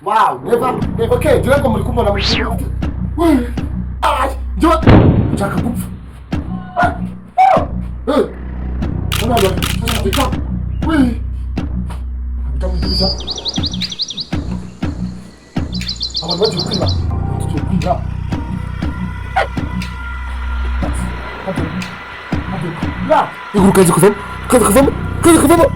Wow, never. Okay, jua kwa mlikuwa na mshiko. Jua. Chaka kufu. Sana ndio. Sasa tika. Wewe. Nitamjibisha. Ama ndio kila. Tuchukua. لا يقول كذا كذا كذا كذا كذا كذا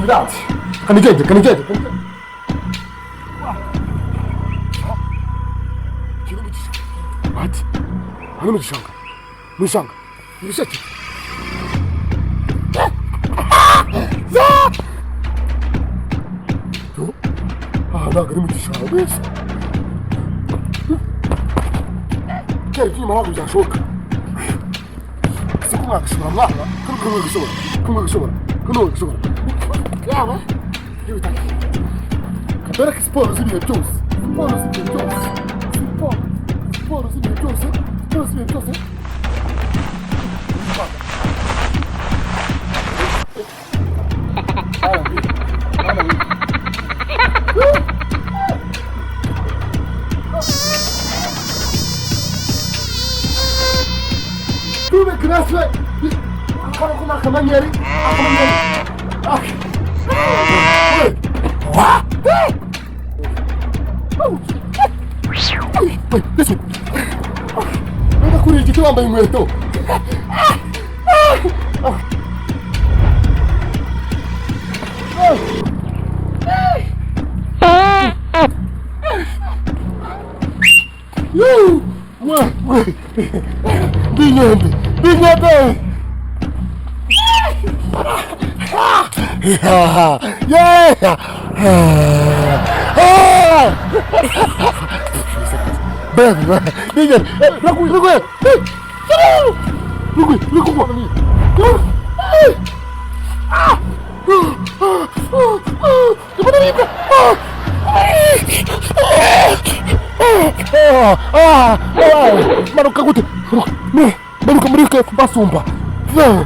لا كان جيد كان جيد أنا من شانك من شانك يسكت لا قريمة الشعبيس كيف في مواقف جا شوك سيكون معك شبه الله كل شبه يا ما يو تاكي كبيرك سبور زي الجوز سبور زي الجوز Krasve. Kako na kamanjeri? Listen. Nada kuriji tu ambaye mweto. Binyate! Yeah! Bebe, binyate! Look! Mano, cagote! Mano, camarica, basumba! Mano!